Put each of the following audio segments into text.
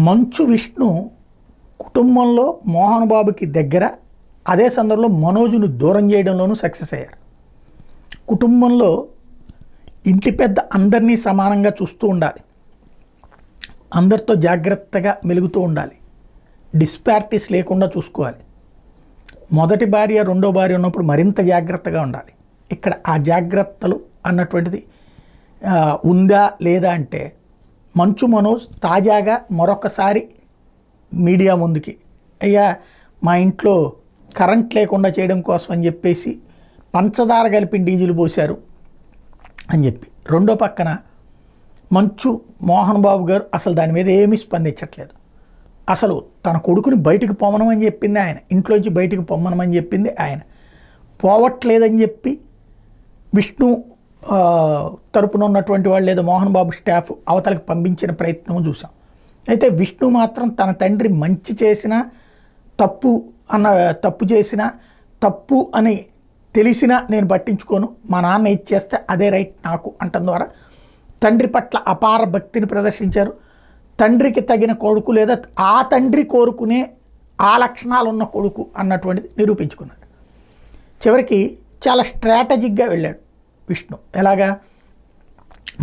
మంచు విష్ణు కుటుంబంలో మోహన్ బాబుకి దగ్గర, అదే సందర్భంలో మనోజ్ను దూరం చేయడంలోనూ సక్సెస్ అయ్యారు. కుటుంబంలో ఇంటి పెద్ద అందరినీ సమానంగా చూస్తూ ఉండాలి, అందరితో జాగ్రత్తగా మెలుగుతూ ఉండాలి, డిస్పారిటీస్ లేకుండా చూసుకోవాలి. మొదటి భార్య రెండో భార్య ఉన్నప్పుడు మరింత జాగ్రత్తగా ఉండాలి. ఇక్కడ ఆ జాగ్రత్తలు అన్నటువంటిది ఉందా లేదా అంటే, మంచు మనోజ్ తాజాగా మరొకసారి మీడియా ముందుకి, అయ్యా మా ఇంట్లో కరెంట్ లేకుండా చేయడం కోసం అని చెప్పేసి పంచదార కలిపి డీజిల్ పోశారు అని చెప్పి, రెండో పక్కన మంచు మోహన్ బాబు గారు అసలు దాని మీద ఏమీ స్పందించట్లేదు. అసలు తన కొడుకుని బయటికి పొమ్మనమని చెప్పింది ఆయన, ఇంట్లోంచి బయటికి పొమ్మనమని చెప్పింది ఆయన, పోవట్లేదని చెప్పి విష్ణు తరపున ఉన్నటువంటి వాళ్ళు లేదా మోహన్ బాబు స్టాఫ్ అవతలకు పంపించిన ప్రయత్నం చూసాం. అయితే విష్ణు మాత్రం తన తండ్రి మంచి చేసినా తప్పు చేసినా తప్పు అని తెలిసినా నేను పట్టించుకోను, మా నాన్న ఇచ్చేస్తే అదే రైట్ నాకు అంటం ద్వారా తండ్రి పట్ల అపార భక్తిని ప్రదర్శించారు. తండ్రికి తగిన కొడుకు లేదా ఆ తండ్రి కోరుకునే ఆ లక్షణాలు ఉన్న కొడుకు అన్నటువంటిది నిరూపించుకున్నాడు. చివరికి చాలా స్ట్రాటజిక్గా వెళ్ళాడు విష్ణు. ఎలాగా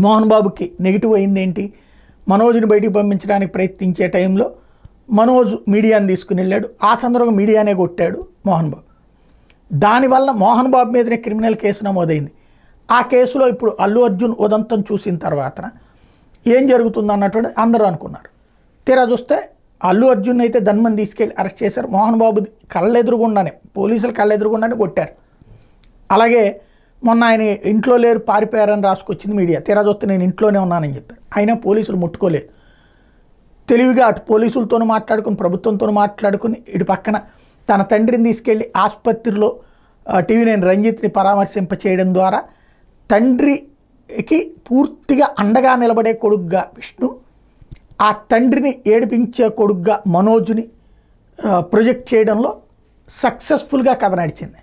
మోహన్ బాబుకి నెగిటివ్ అయింది ఏంటి, మనోజ్ని బయటికి పంపించడానికి ప్రయత్నించే టైంలో మనోజ్ మీడియాని తీసుకుని వెళ్ళాడు, ఆ సందర్భంగా మీడియానే కొట్టాడు మోహన్ బాబు. దానివల్ల మోహన్ బాబు మీదనే క్రిమినల్ కేసు నమోదైంది. ఆ కేసులో ఇప్పుడు అల్లు అర్జున్ ఉదంతం చూసిన తర్వాత ఏం జరుగుతుంది అన్నటువంటి అందరూ అనుకున్నారు. తీరా చూస్తే అల్లు అర్జున్ అయితే ధన్మని తీసుకెళ్ళి అరెస్ట్ చేశారు, మోహన్ బాబు కళ్ళెదురుగుండానే పోలీసులు కళ్ళెదురుగుండానే కొట్టారు. అలాగే మొన్న ఆయన ఇంట్లో లేరు పారిపోయారని రాసుకొచ్చింది మీడియా, తీరా చూస్తే నేను ఇంట్లోనే ఉన్నానని చెప్పారు. అయినా పోలీసులు ముట్టుకోలేదు. తెలివిగా అటు పోలీసులతోనూ మాట్లాడుకుని ప్రభుత్వంతో మాట్లాడుకుని ఇటు పక్కన తన తండ్రిని తీసుకెళ్ళి ఆసుపత్రిలో టీవీ9 రంజిత్ని పరామర్శింప చేయడం ద్వారా తండ్రికి పూర్తిగా అండగా నిలబడే కొడుకుగా విష్ణు, ఆ తండ్రిని ఏడిపించే కొడుకుగా మనోజ్ని ప్రొజెక్ట్ చేయడంలో సక్సెస్ఫుల్గా కథ నడిచింది.